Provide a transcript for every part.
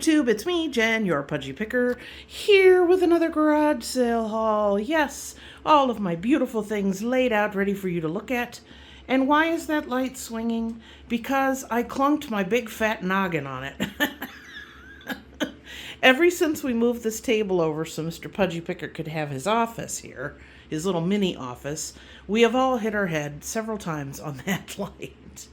YouTube, it's me, Jen, your pudgy picker, here with another garage sale haul. Yes, all of my beautiful things laid out ready for you to look at. And why is that light swinging? Because I clunked my big fat noggin on it. Ever since we moved this table over so Mr. Pudgy Picker could have his office here, his little mini office, we have all hit our head several times on that light.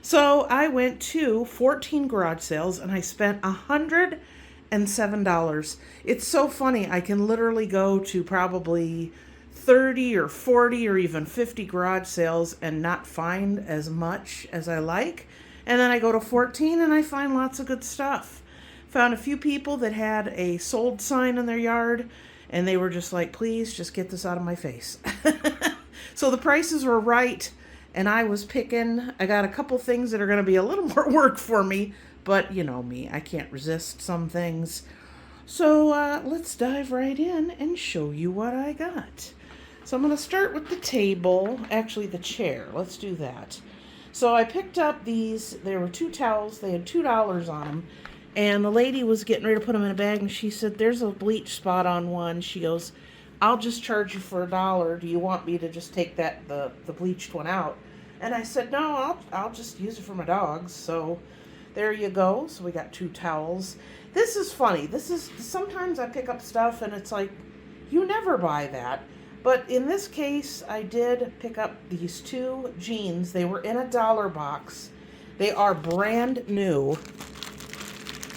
So I went to 14 garage sales and I spent $107. It's so funny. I can literally go to probably 30 or 40 or even 50 garage sales and not find as much as I like. And then I go to 14 and I find lots of good stuff. Found a few people that had a sold sign in their yard and they were just like, please just get this out of my face. So the prices were right. And I was picking. I got a couple things that are going to be a little more work for me, but you know me, I can't resist some things. So let's dive right in and show you what I got. So I'm going to start with the table, actually the chair. Let's do that. So I picked up these. There were 2 towels. They had $2 on them. And the lady was getting ready to put them in a bag, and she said, there's a bleach spot on one. She goes, I'll just charge you for $1. Do you want me to just take that the bleached one out? And I said, no, I'll just use it for my dogs. So there you go. So we got 2 towels. This is funny. Sometimes I pick up stuff and it's like, you never buy that. But in this case, I did pick up these 2 jeans. They were in a dollar box. They are brand new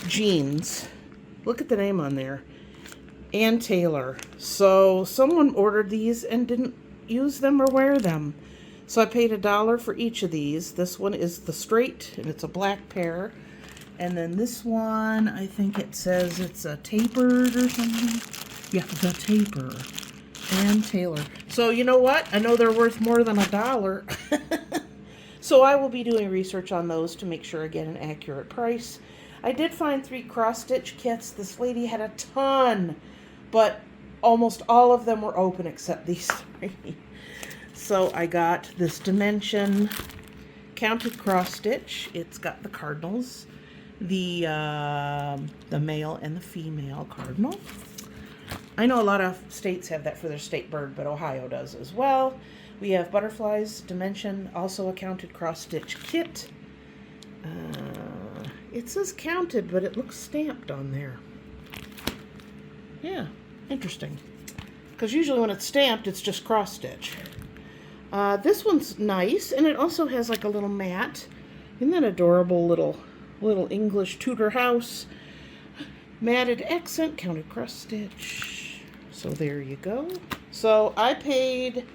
jeans. Look at the name on there. Ann Taylor. So someone ordered these and didn't use them or wear them. So I paid $1 for each of these. This one is the straight, and it's a black pair. And then this one, I think it says it's a tapered or something. Yeah, the taper. Ann Taylor. So you know what? I know they're worth more than $1. So I will be doing research on those to make sure I get an accurate price. I did find 3 cross-stitch kits. This lady had a ton, but almost all of them were open except these 3. So I got this Dimension counted cross stitch. It's got the cardinals, the male and the female cardinal. I know a lot of states have that for their state bird, but Ohio does as well. We have butterflies, Dimension, also a counted cross stitch kit. It says counted, but it looks stamped on there. Yeah, interesting. Because usually when it's stamped, it's just cross stitch. This one's nice, and it also has like a little mat. Isn't that adorable little English Tudor house? Matted accent, counted cross stitch. So there you go. So I paid,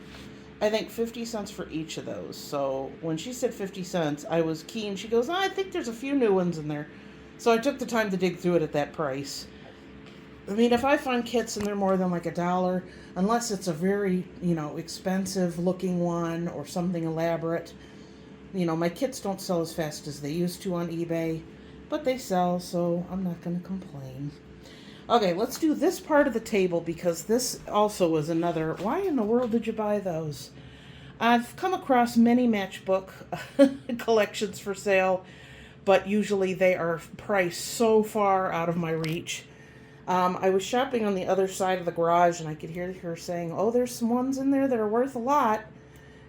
I think, 50 cents for each of those. So when she said 50 cents, I was keen. She goes, I think there's a few new ones in there. So I took the time to dig through it at that price. I mean, if I find kits and they're more than like $1, unless it's a very, expensive looking one or something elaborate, my kits don't sell as fast as they used to on eBay, but they sell, so I'm not going to complain. Okay, let's do this part of the table because this also was another, why in the world did you buy those? I've come across many matchbook collections for sale, but usually they are priced so far out of my reach. I was shopping on the other side of the garage and I could hear her saying, oh, there's some ones in there that are worth a lot.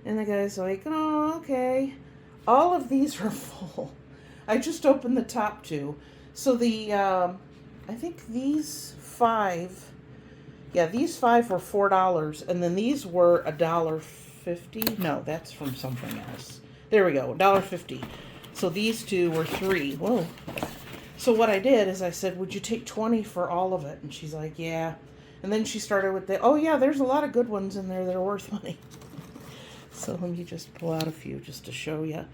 And the guy's like, oh, okay. All of these are full. I just opened the top 2. So I think these 5, these 5 were $4. And then these were $1.50. No, that's from something else. There we go, $1.50. So these 2 were 3. Whoa. So what I did is I said, would you take 20 for all of it? And she's like, yeah. And then she started with oh yeah, there's a lot of good ones in there that are worth money. So let me just pull out a few just to show you.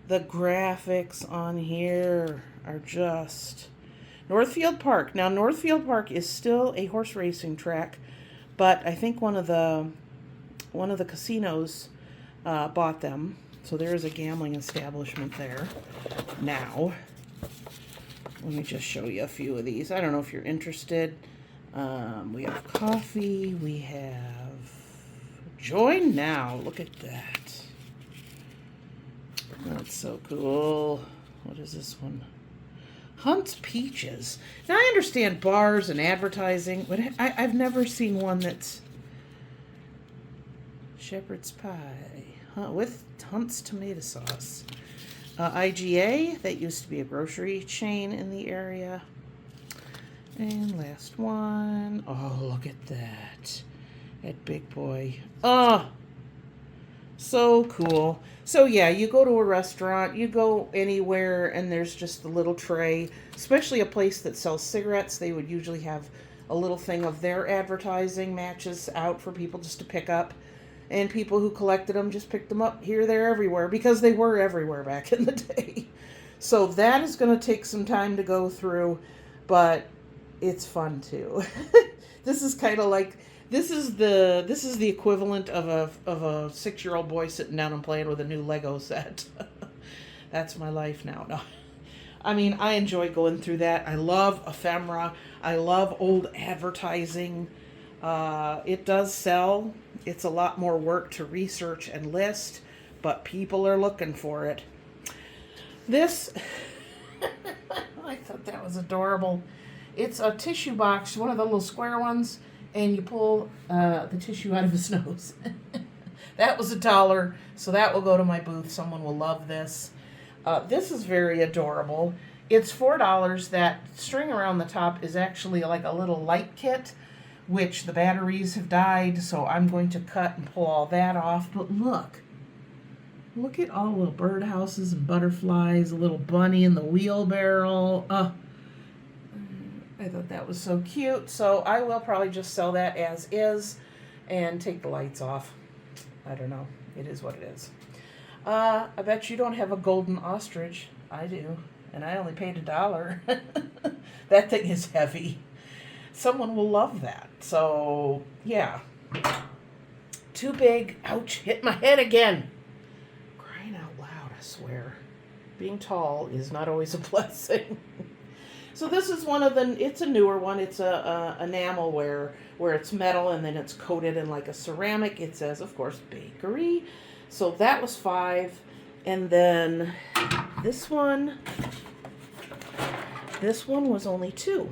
The graphics on here are just Northfield Park. Now Northfield Park is still a horse racing track, but I think one of the casinos bought them. So there is a gambling establishment there now. Let me just show you a few of these. I don't know if you're interested. We have coffee. We have join now. Look at that. That's so cool. What is this one? Hunt's Peaches. Now, I understand bars and advertising, but I've never seen one that's shepherd's pie with Hunt's tomato sauce. IGA, that used to be a grocery chain in the area. And last one. Oh, look at that. That big boy. Oh, so cool. So yeah, you go to a restaurant, you go anywhere, and there's just a little tray, especially a place that sells cigarettes. They would usually have a little thing of their advertising matches out for people just to pick up. And people who collected them just picked them up here, there, everywhere, because they were everywhere back in the day. So that is going to take some time to go through, but it's fun too. This is kind of like, this is the equivalent of a 6-year-old boy sitting down and playing with a new Lego set. That's my life now. No. I mean, I enjoy going through that. I love ephemera. I love old advertising. It does sell. It's a lot more work to research and list, but people are looking for it. This, I thought that was adorable. It's a tissue box, one of the little square ones, and you pull the tissue out of his nose. That was $1, so that will go to my booth. Someone will love this. This is very adorable. It's $4. That string around the top is actually like a little light kit, which the batteries have died, so I'm going to cut and pull all that off. But look at all the little birdhouses and butterflies, a little bunny in the wheelbarrow. I thought that was so cute, so I will probably just sell that as is and take the lights off. I don't know. It is what it is. I bet you don't have a golden ostrich. I do, and I only paid $1. That thing is heavy. Someone will love that. So, yeah. Too big. Ouch, hit my head again. Crying out loud, I swear. Being tall is not always a blessing. So this is one of the, it's a newer one. It's a enamelware where it's metal and then it's coated in like a ceramic. It says, of course, bakery. So that was $5. And then this one was only $2.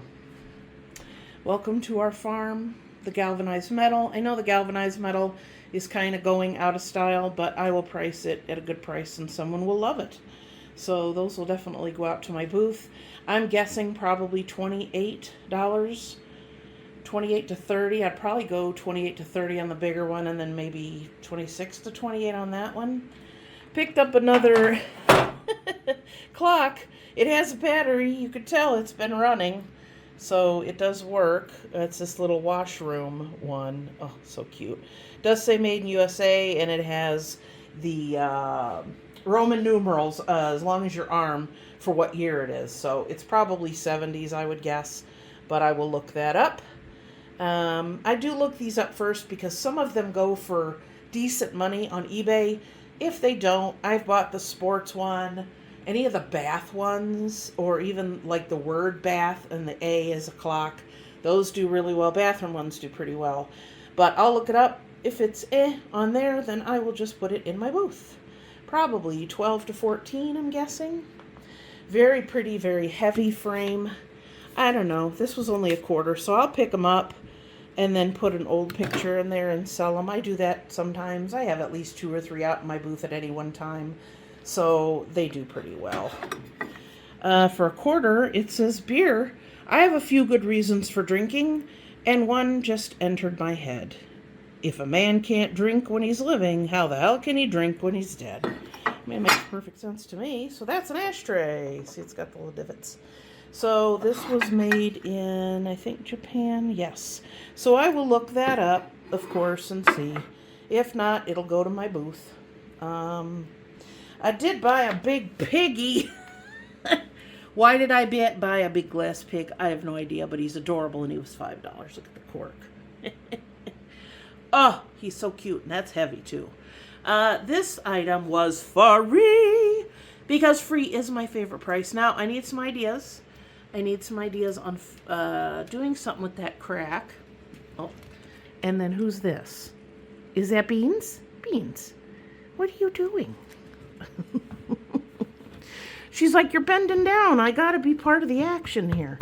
Welcome to our farm, the galvanized metal. I know the galvanized metal is kind of going out of style, but I will price it at a good price and someone will love it. So those will definitely go out to my booth. I'm guessing probably $28, 28 to 30. I'd probably go 28 to 30 on the bigger one and then maybe 26 to 28 on that one. Picked up another clock. It has a battery. You could tell it's been running. So it does work. It's this little washroom one. Oh, so cute. It does say made in USA, and it has the Roman numerals as long as your arm for what year it is. So it's probably 70s, I would guess, but I will look that up. I do look these up first because some of them go for decent money on eBay. If they don't, I've bought the sports one, any of the bath ones, or even like the word bath and the A is a clock. Those do really well. Bathroom ones do pretty well. But I'll look it up. If it's on there, then I will just put it in my booth. Probably 12 to 14, I'm guessing. Very pretty, very heavy frame. I don't know. This was only $0.25, so I'll pick them up and then put an old picture in there and sell them. I do that sometimes. I have at least 2 or 3 out in my booth at any one time. So they do pretty well. For $0.25, it says beer. I have a few good reasons for drinking, and one just entered my head. If a man can't drink when he's living, how the hell can he drink when he's dead? I mean, it makes perfect sense to me. So that's an ashtray. See, it's got the little divots. So this was made in, I think, Japan. Yes. So I will look that up, of course, and see. If not, it'll go to my booth. I did buy a big piggy. Why did I buy a big glass pig? I have no idea, but he's adorable and he was $5. Look at the cork. Oh, he's so cute, and that's heavy too. This item was free because free is my favorite price. Now, I need some ideas. I need some ideas on doing something with that crack. Oh, and then who's this? Is that Beans? Beans, what are you doing? She's like, you're bending down. I got to be part of the action here.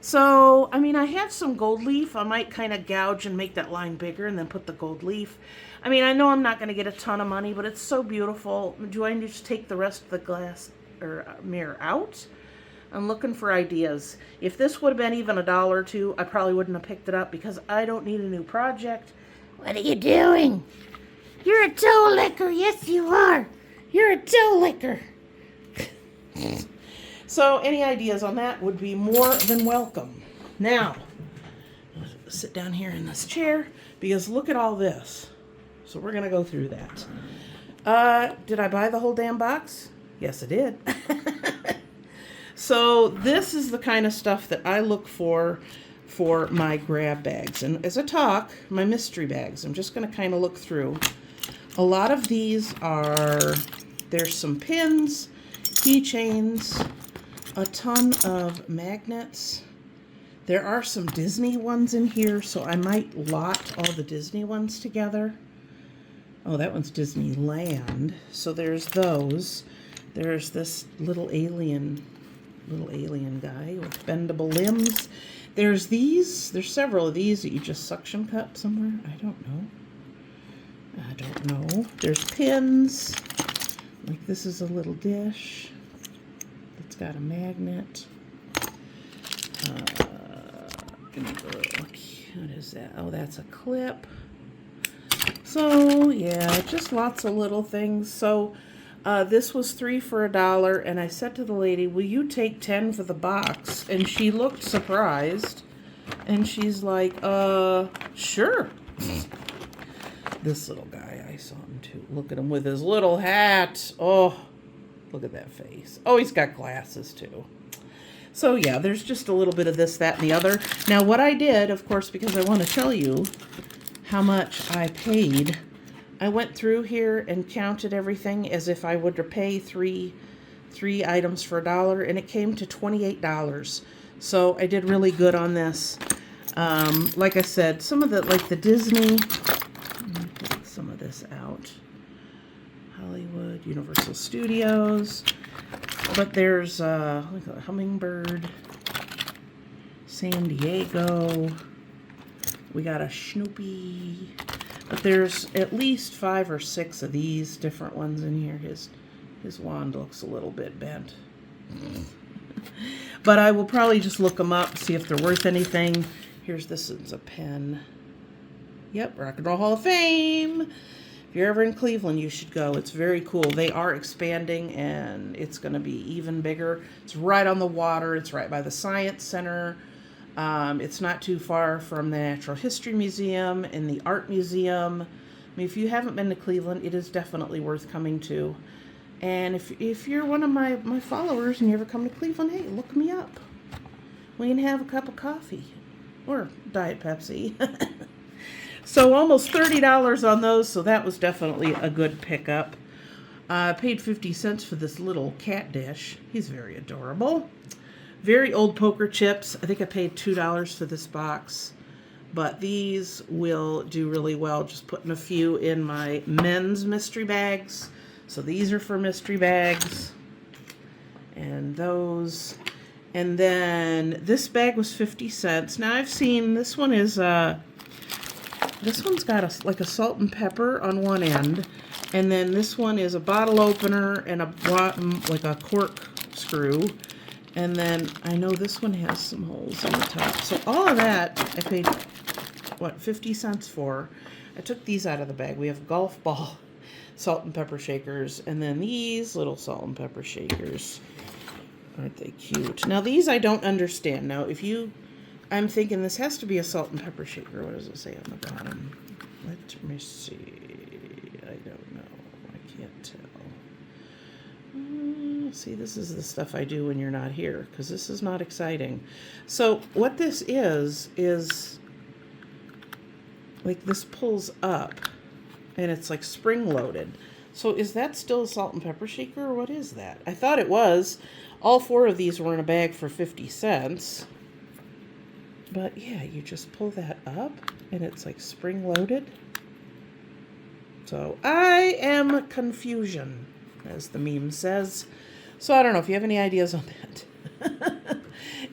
So, I mean, I have some gold leaf. I might kind of gouge and make that line bigger and then put the gold leaf. I mean, I know I'm not going to get a ton of money, but it's so beautiful. Do I just take the rest of the glass or mirror out? I'm looking for ideas. If this would have been even $1 or $2, I probably wouldn't have picked it up because I don't need a new project. What are you doing? You're a toe licker. Yes, you are. You're a toe licker. So any ideas on that would be more than welcome. Now, sit down here in this chair because look at all this. So we're going to go through that. Did I buy the whole damn box? Yes, I did. So this is the kind of stuff that I look for my grab bags. And as I talk, my mystery bags, I'm just going to kind of look through. A lot of these there's some pins, keychains, a ton of magnets. There are some Disney ones in here, so I might lot all the Disney ones together. Oh, that one's Disneyland. So there's those. There's this little alien guy with bendable limbs. There's these. There's several of these that you just suction cup somewhere. I don't know. There's pins. Like this is a little dish. It's got a magnet. What is that? Oh, that's a clip. So, yeah, just lots of little things. So, this was 3 for $1, and I said to the lady, will you take 10 for the box? And she looked surprised, and she's like, sure. This little guy, I saw him too. Look at him with his little hat. Oh, look at that face. Oh, he's got glasses too. So yeah, there's just a little bit of this, that, and the other. Now what I did, of course, because I want to tell you how much I paid, I went through here and counted everything as if I would pay three items for $1, and it came to $28. So I did really good on this. Like I said, some of the, like the Disney, let me take some of this out. Hollywood, Universal Studios. But there's like a hummingbird, San Diego. We got a Snoopy. But there's at least 5 or 6 of these different ones in here. His wand looks a little bit bent. But I will probably just look them up, see if they're worth anything. Here's this is a pen. Yep, Rock and Roll Hall of Fame. If you're ever in Cleveland, you should go. It's very cool. They are expanding, and it's going to be even bigger. It's right on the water. It's right by the Science Center. It's not too far from the Natural History Museum and the Art Museum. I mean, if you haven't been to Cleveland, it is definitely worth coming to. And if you're one of my followers and you ever come to Cleveland, hey, look me up. We can have a cup of coffee or Diet Pepsi. So almost $30 on those, so that was definitely a good pickup. I paid 50 cents for this little cat dish. He's very adorable. Very old poker chips. I think I paid $2 for this box. But these will do really well. Just putting a few in my men's mystery bags. So these are for mystery bags. And those. And then this bag was 50 cents. Now I've seen, this one is... This one's got like a salt and pepper on one end, and then this one is a bottle opener and like a cork screw, and then I know this one has some holes in the top. So all of that I paid, what, 50 cents for. I took these out of the bag. We have golf ball salt and pepper shakers, and then these little salt and pepper shakers. Aren't they cute? Now these I don't understand. Now if you... I'm thinking this has to be a salt and pepper shaker. What does it say on the bottom? Let me see. I don't know. I can't tell. See, this is the stuff I do when you're not here, because this is not exciting. So what this is like this pulls up, and it's like spring-loaded. So is that still a salt and pepper shaker, or what is that? I thought it was. All 4 of these were in a bag for 50 cents. But yeah, you just pull that up and it's like spring-loaded. So I am confusion, as the meme says. So I don't know if you have any ideas on that.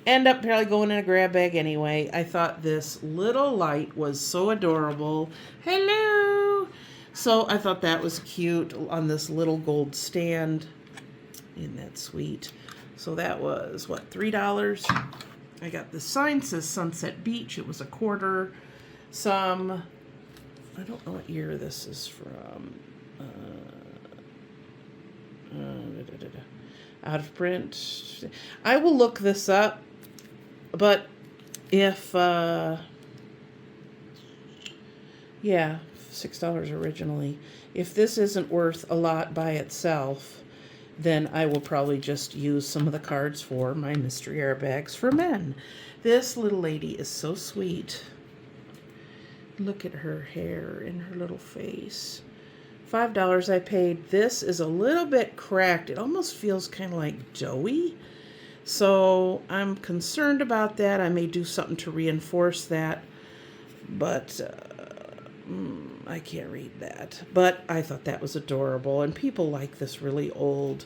End up probably going in a grab bag anyway. I thought this little light was so adorable. Hello! So I thought that was cute on this little gold stand. Isn't that sweet? So that was, what, $3? I got the sign, says Sunset Beach. It was $0.25. Some, I don't know what year this is from. Out of print. I will look this up, but if, yeah, $6 originally. If this isn't worth a lot by itself, then I will probably just use some of the cards for my mystery airbags for men. This little lady is so sweet. Look at her hair and her little face. $5 I paid. This is a little bit cracked. It almost feels kind of like doughy. So I'm concerned about that. I may do something to reinforce that. But I can't read that. But I thought that was adorable. And people like this really old,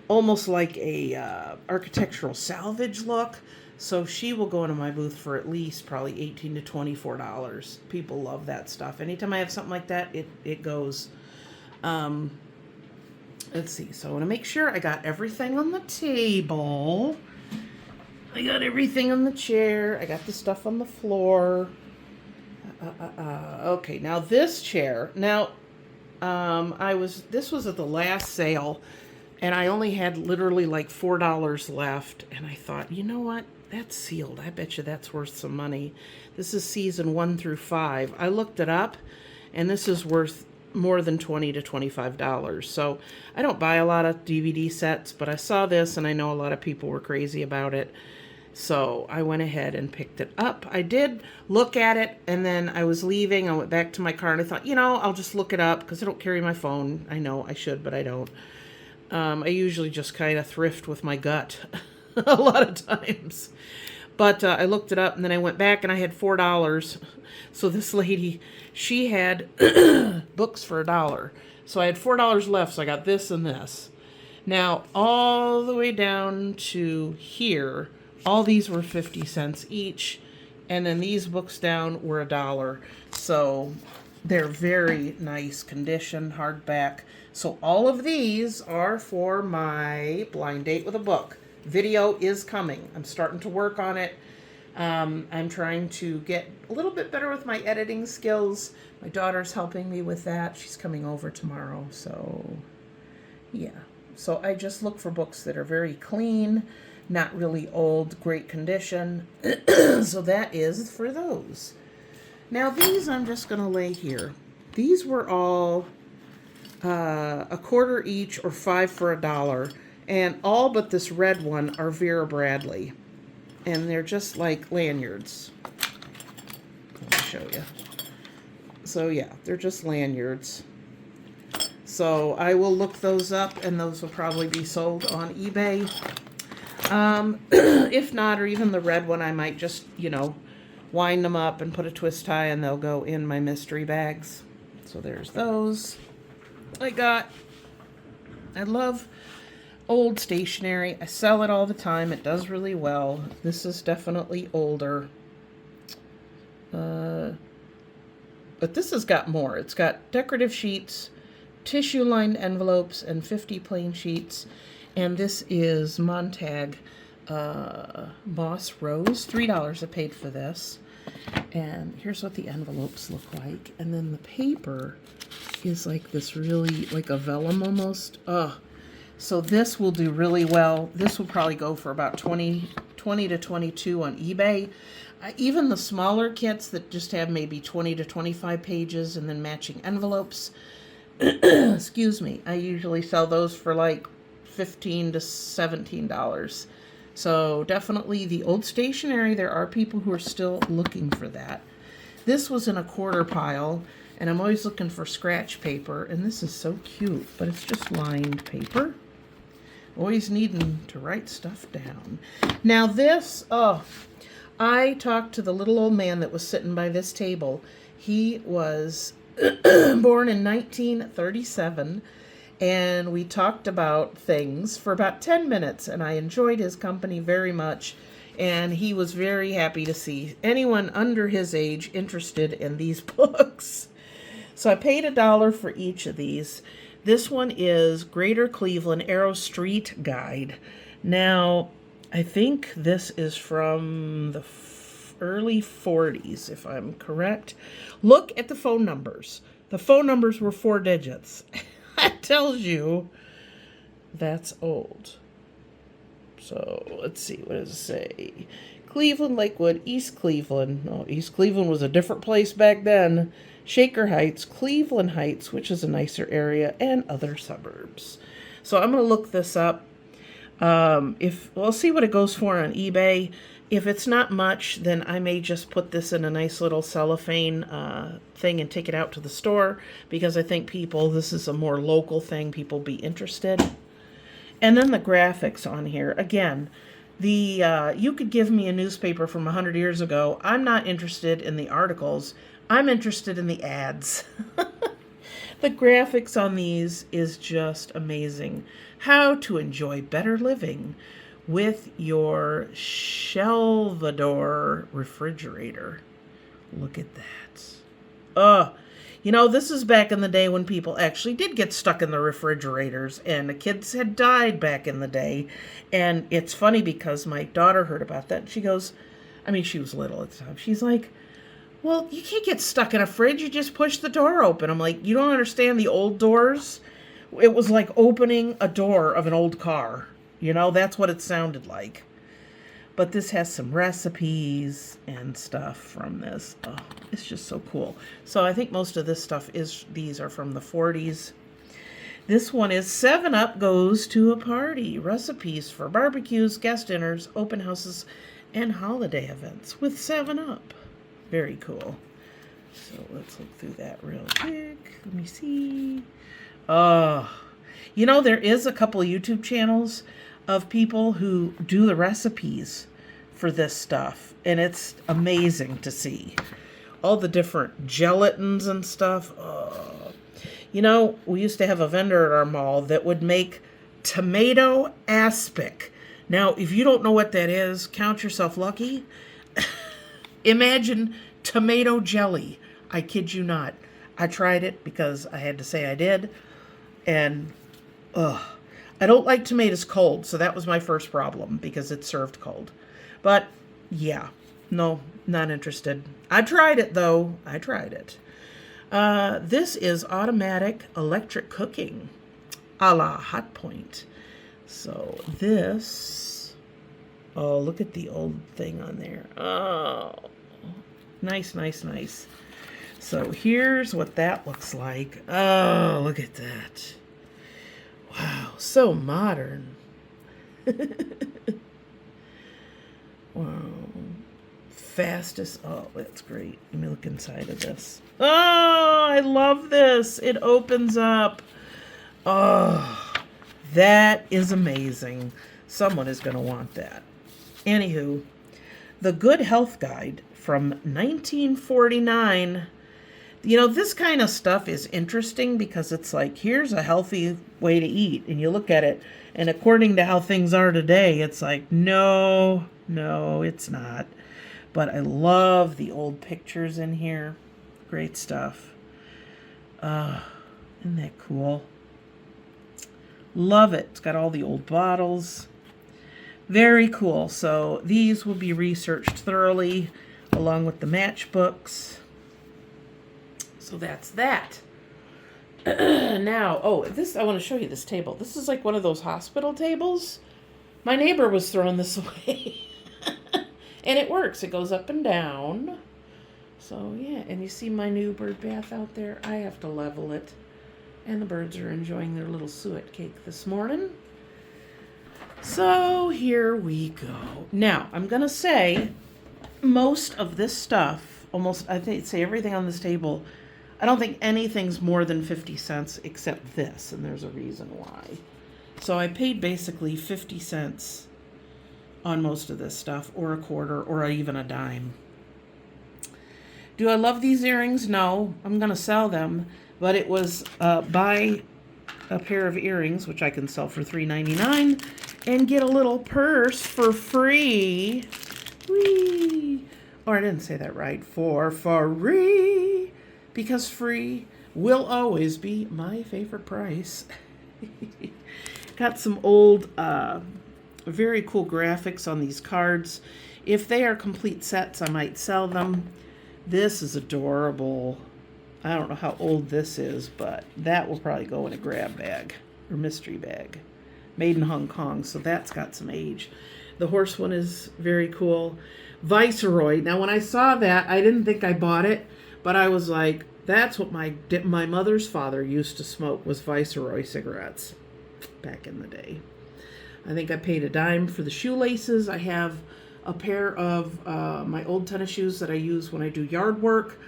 almost like a architectural salvage look. So she will go into my booth for at least probably $18 to $24. People love that stuff. Anytime I have something like that, it goes. Let's see. So I want to make sure I got everything on the table. I got everything on the chair. I got the stuff on the floor. Okay, now this chair. Now, this was at the last sale, and I only had literally like $4 left, and I thought, you know what? That's sealed. I bet you that's worth some money. This is season 1 through 5. I looked it up, and this is worth more than $20 to $25. So I don't buy a lot of DVD sets, but I saw this, and I know a lot of people were crazy about it. So I went ahead and picked it up. I did look at it, and then I was leaving. I went back to my car, and I thought, you know, I'll just look it up because I don't carry my phone. I know I should, but I don't. I usually just kind of thrift with my gut a lot of times. But I looked it up, and then I went back, and I had $4. So this lady, she had books for $1. So I had $4 left, so I got this and this. Now, all the way down to here, all these were 50 cents each, and then these books down were $1. So they're very nice condition, hardback. So all of these are for my blind date with a book. Video is coming. I'm starting to work on it. I'm trying to get a little bit better with my editing skills. My daughter's helping me with that. She's coming over tomorrow. So, yeah. So I just look for books that are very clean, not really old, great condition. So that is for those. Now these I'm just going to lay here. These were all $0.25 each or 5 for $1. And all but this red one are Vera Bradley. And they're just like lanyards. Let me show you. So yeah, they're just lanyards. So I will look those up, and those will probably be sold on eBay. If not, or even the red one, I might just, you know, wind them up and put a twist tie, and they'll go in my mystery bags. So there's those. I love old stationery. I sell it all the time. It does really well. This is definitely older. But this has got more. It's got decorative sheets, tissue-lined envelopes, and 50 plain sheets. And this is Montag Moss Rose. $3 I paid for this. And here's what the envelopes look like. And then the paper is like this really, like a vellum almost. So this will do really well. This will probably go for about 20 to 22 on eBay. Even the smaller kits that just have maybe 20 to 25 pages and then matching envelopes, excuse me, I usually sell those for like $15 to $17. So definitely the old stationery, there are people who are still looking for that. This was in a quarter pile, and I'm always looking for scratch paper, and this is so cute, but it's just lined paper. Always needing to write stuff down. Now this, I talked to the little old man that was sitting by this table. He was born in 1937, and we talked about things for about 10 minutes, and I enjoyed his company very much, and he was very happy to see anyone under his age interested in these books. So I paid $1 for each of these. This one is Greater Cleveland Arrow Street Guide. Now, I think this is from the early 40s, if I'm correct. Look at the phone numbers. The phone numbers were 4 digits. That tells you that's old. So let's see, what does it say? Cleveland, Lakewood, East Cleveland. No, East Cleveland was a different place back then. Shaker Heights, Cleveland Heights, which is a nicer area, and other suburbs. So I'm going to look this up. We'll see what it goes for on eBay. If it's not much, then I may just put this in a nice little cellophane thing and take it out to the store, because I think this is a more local thing, people be interested. And then the graphics on here. Again, you could give me a newspaper from 100 years ago. I'm not interested in the articles. I'm interested in the ads. The graphics on these is just amazing. How to enjoy better living with your Shelvador refrigerator. Look at that. This is back in the day when people actually did get stuck in the refrigerators, and the kids had died back in the day. And it's funny because my daughter heard about that. And she goes, she was little at the time. She's like, well, you can't get stuck in a fridge. You just push the door open. I'm like, you don't understand the old doors? It was like opening a door of an old car. That's what it sounded like. But this has some recipes and stuff from this. Oh, it's just so cool. So I think most of this stuff these are from the 40s. This one is 7-Up Goes to a Party. Recipes for barbecues, guest dinners, open houses, and holiday events with 7-Up. Very cool. So let's look through that real quick. Let me see. There is a couple of YouTube channels of people who do the recipes for this stuff, and it's amazing to see all the different gelatins and stuff. We used to have a vendor at our mall that would make tomato aspic. Now, if you don't know what that is, count yourself lucky. Imagine tomato jelly. I kid you not. I tried it because I had to say I did, and I don't like tomatoes cold, so that was my first problem, because it's served cold. But yeah, no, not interested. I tried it though. This is automatic electric cooking, a la Hot Point. So this, look at the old thing on there. Oh, nice. So here's what that looks like. Oh, look at that. Wow, so modern. Wow. Fastest. Oh, that's great. Let me look inside of this. Oh, I love this. It opens up. Oh, that is amazing. Someone is going to want that. Anywho, the Good Health Guide from 1949. This kind of stuff is interesting because it's like, here's a healthy way to eat. And you look at it, and according to how things are today, it's like, no, it's not. But I love the old pictures in here. Great stuff. Isn't that cool? Love it. It's got all the old bottles. Very cool. So these will be researched thoroughly along with the matchbooks. So that's that. Now, I want to show you this table. This is like one of those hospital tables. My neighbor was throwing this away. And it works. It goes up and down. So, yeah. And you see my new bird bath out there? I have to level it. And the birds are enjoying their little suet cake this morning. So, here we go. Now, I'm going to say most of this stuff, I'd say everything on this table, I don't think anything's more than 50 cents except this, and there's a reason why. So I paid basically 50 cents on most of this stuff, or a quarter, or even a dime. Do I love these earrings? No. I'm going to sell them, but it was buy a pair of earrings, which I can sell for $3.99, and get a little purse for free. Whee! Or I didn't say that right. For free. Because free will always be my favorite price. Got some old, very cool graphics on these cards. If they are complete sets, I might sell them. This is adorable. I don't know how old this is, but that will probably go in a grab bag or mystery bag. Made in Hong Kong, so that's got some age. The horse one is very cool. Viceroy. Now, when I saw that, I didn't think I bought it, but I was like, that's what my mother's father used to smoke, was Viceroy cigarettes back in the day. I think I paid a dime for the shoelaces. I have a pair of my old tennis shoes that I use when I do yard work,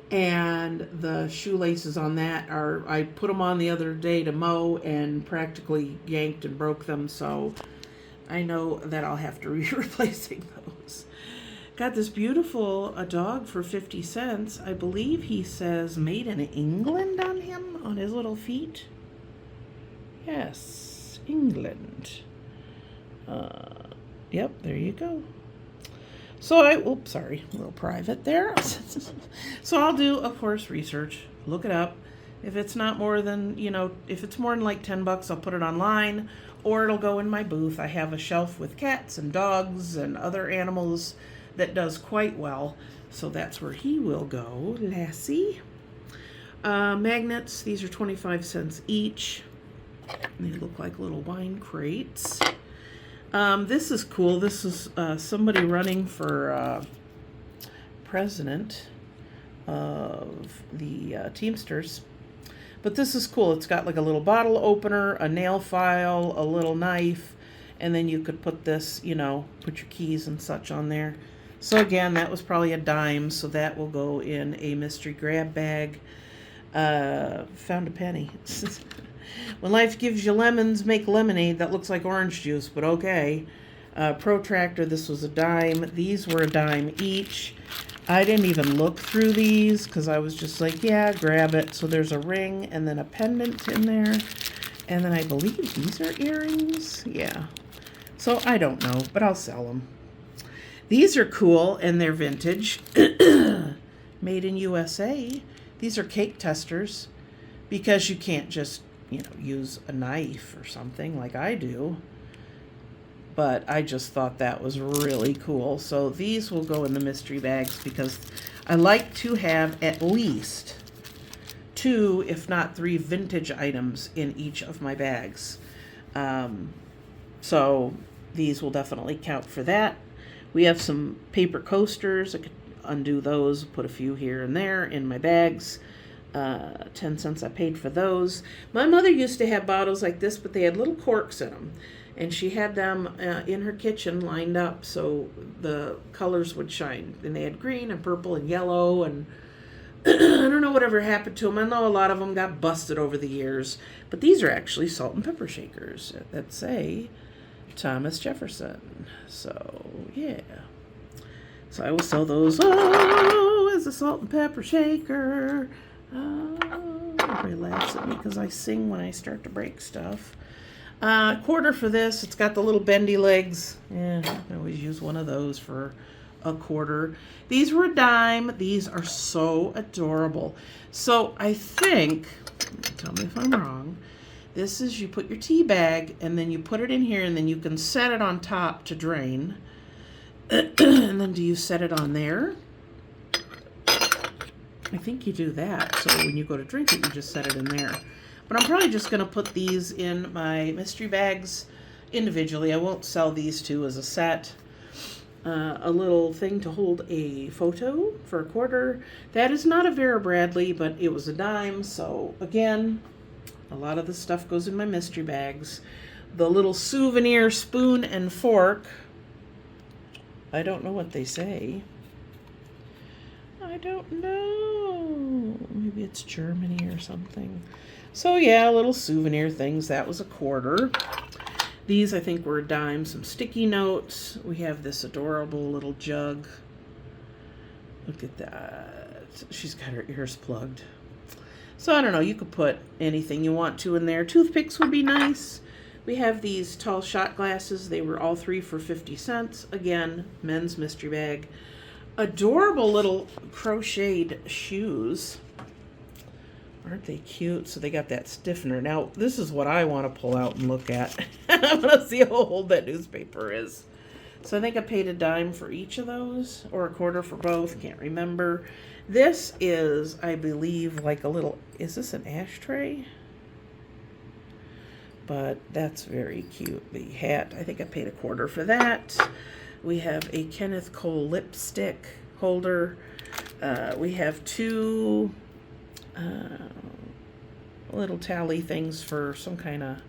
and the shoelaces on that are, I put them on the other day to mow and practically yanked and broke them, so I know that I'll have to be replacing those. Got this beautiful dog for 50 cents. I believe he says made in England on him, on his little feet. Yes, England. Yep, there you go. So oops, sorry, a little private there. So I'll do, of course, research, look it up. If it's not more than, if it's more than like $10, I'll put it online, or it'll go in my booth. I have a shelf with cats and dogs and other animals that does quite well, so that's where he will go. Lassie. Magnets, these are 25 cents each. They look like little wine crates. This is cool. This is somebody running for president of the Teamsters. But this is cool. It's got like a little bottle opener, a nail file, a little knife, and then you could put this, put your keys and such on there. So again, that was probably a dime, so that will go in a mystery grab bag. Found a penny. When life gives you lemons, make lemonade. That looks like orange juice, but okay. Protractor, this was a dime. These were a dime each. I didn't even look through these because I was just like, yeah, grab it. So there's a ring and then a pendant in there. And then I believe these are earrings. Yeah. So I don't know, but I'll sell them. These are cool and they're vintage. Made in USA. These are cake testers because you can't just, use a knife or something like I do. But I just thought that was really cool. So these will go in the mystery bags because I like to have at least 2, if not 3 vintage items in each of my bags. So these will definitely count for that. We have some paper coasters. I could undo those, put a few here and there in my bags. 10 cents I paid for those. My mother used to have bottles like this, but they had little corks in them. And she had them in her kitchen lined up so the colors would shine. And they had green and purple and yellow, and I don't know whatever happened to them. I know a lot of them got busted over the years. But these are actually salt and pepper shakers that say Thomas Jefferson. So, yeah. So I will sell those as a salt and pepper shaker. Everybody laughs at me because I sing when I start to break stuff. Quarter for this. It's got the little bendy legs. Yeah, I always use one of those for a quarter. These were a dime. These are so adorable. So I think, tell me if I'm wrong, this is you put your tea bag and then you put it in here and then you can set it on top to drain. And then do you set it on there? I think you do that. So when you go to drink it, you just set it in there. But I'm probably just going to put these in my mystery bags individually. I won't sell these two as a set. A little thing to hold a photo for a quarter. That is not a Vera Bradley, but it was a dime. So again, a lot of the stuff goes in my mystery bags. The little souvenir spoon and fork. I don't know what they say. I don't know. Maybe it's Germany or something. So yeah, little souvenir things. That was a quarter. These I think were a dime. Some sticky notes. We have this adorable little jug. Look at that. She's got her ears plugged. So I don't know, you could put anything you want to in there. Toothpicks would be nice. We have these tall shot glasses. They were all 3 for 50 cents. Again, men's mystery bag. Adorable little crocheted shoes. Aren't they cute? So they got that stiffener. Now, this is what I want to pull out and look at. I want to see how old that newspaper is. So I think I paid $0.10 for each of those, or $0.25 for both. Can't remember. This is, I believe, like a little, is this an ashtray? But that's very cute. The hat, I think I paid $0.25 for that. We have a Kenneth Cole lipstick holder. We have 2 little tally things for some kind of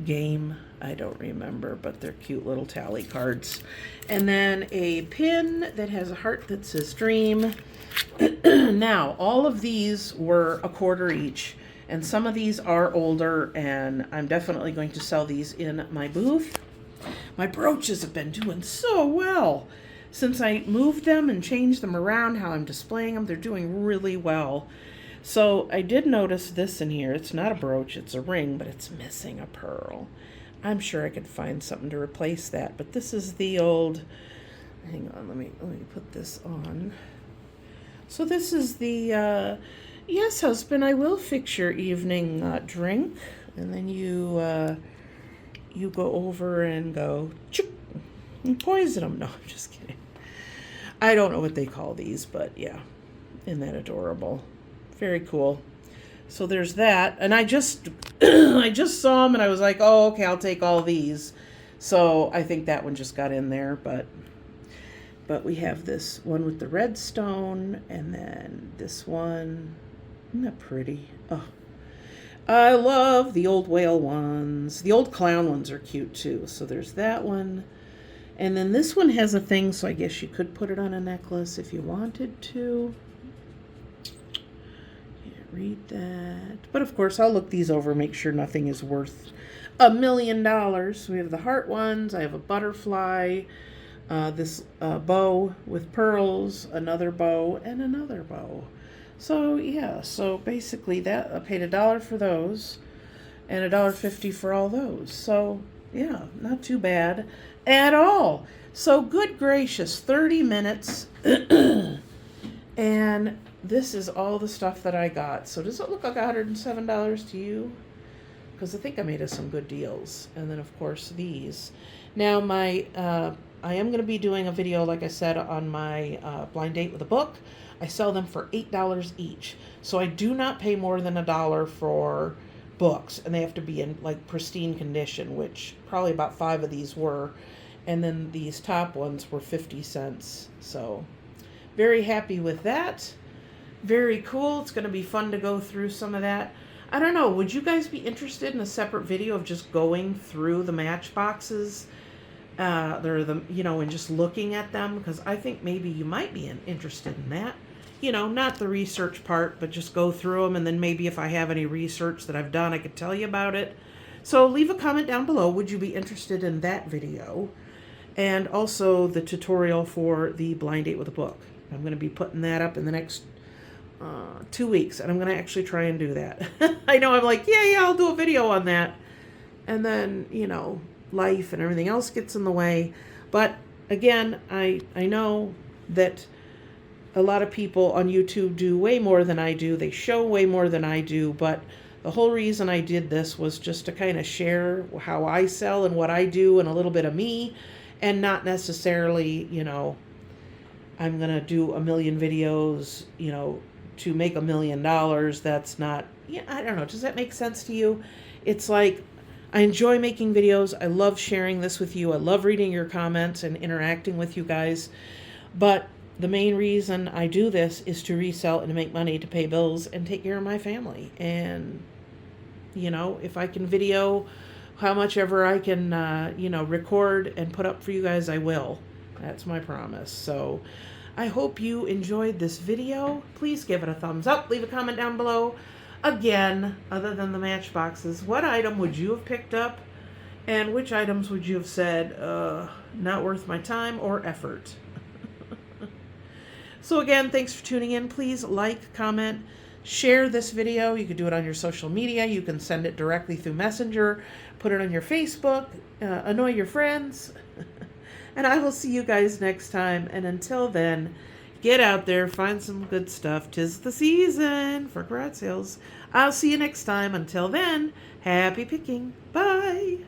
game. I don't remember, but they're cute little tally cards. And then a pin that has a heart that says dream. Now, all of these were $0.25 each, and some of these are older, and I'm definitely going to sell these in my booth. My brooches have been doing so well. Since I moved them and changed them around, how I'm displaying them, they're doing really well. So I did notice this in here. It's not a brooch, it's a ring, but it's missing a pearl. I'm sure I could find something to replace that, but this is the old, hang on, let me put this on. So this is the, yes, husband, I will fix your evening drink. And then you go over and go, chook, and poison them. No, I'm just kidding. I don't know what they call these, but yeah, isn't that adorable? Very cool. So there's that, and I just I just saw them and I was like, oh, okay, I'll take all these. So I think that one just got in there, but we have this one with the red stone, and then this one. Isn't that pretty? Oh, I love the old whale ones. The old clown ones are cute too. So there's that one, and then this one has a thing, so I guess you could put it on a necklace if you wanted to. Read that. But of course, I'll look these over, make sure nothing is worth $1 million. We have the heart ones. I have a butterfly, this bow with pearls, another bow, and another bow. So yeah, so basically that I paid $1 for those and $1.50 for all those. So yeah, not too bad at all. So good gracious, 30 minutes and this is all the stuff that I got. So does it look like $107 to you? Because I think I made us some good deals. And then of course these. Now I am going to be doing a video, like I said, on my blind date with a book. I sell them for $8 each. So I do not pay more than $1 for books, and they have to be in like pristine condition, which probably about 5 of these were. And then these top ones were 50 cents. So very happy with that. Very cool. It's going to be fun to go through some of that. I don't know. Would you guys be interested in a separate video of just going through the Matchboxes? And just looking at them? Because I think maybe you might be interested in that. Not the research part, but just go through them. And then maybe if I have any research that I've done, I could tell you about it. So leave a comment down below. Would you be interested in that video? And also the tutorial for the blind date with a book. I'm going to be putting that up in the next 2 weeks, and I'm going to actually try and do that. I know I'm like, yeah, I'll do a video on that. And then, life and everything else gets in the way. But again, I know that a lot of people on YouTube do way more than I do. They show way more than I do. But the whole reason I did this was just to kind of share how I sell and what I do and a little bit of me, and not necessarily, I'm going to do 1 million videos, to make $1 million. That's not, I don't know. Does that make sense to you? It's like, I enjoy making videos. I love sharing this with you. I love reading your comments and interacting with you guys. But the main reason I do this is to resell and to make money, to pay bills and take care of my family. And, if I can video how much ever I can, record and put up for you guys, I will. That's my promise. So I hope you enjoyed this video. Please give it a thumbs up. Leave a comment down below. Again, other than the Matchboxes, what item would you have picked up? And which items would you have said, not worth my time or effort? So again, thanks for tuning in. Please like, comment, share this video. You could do it on your social media. You can send it directly through Messenger, put it on your Facebook, annoy your friends. And I will see you guys next time. And until then, get out there, find some good stuff. 'Tis the season for garage sales. I'll see you next time. Until then, happy picking. Bye.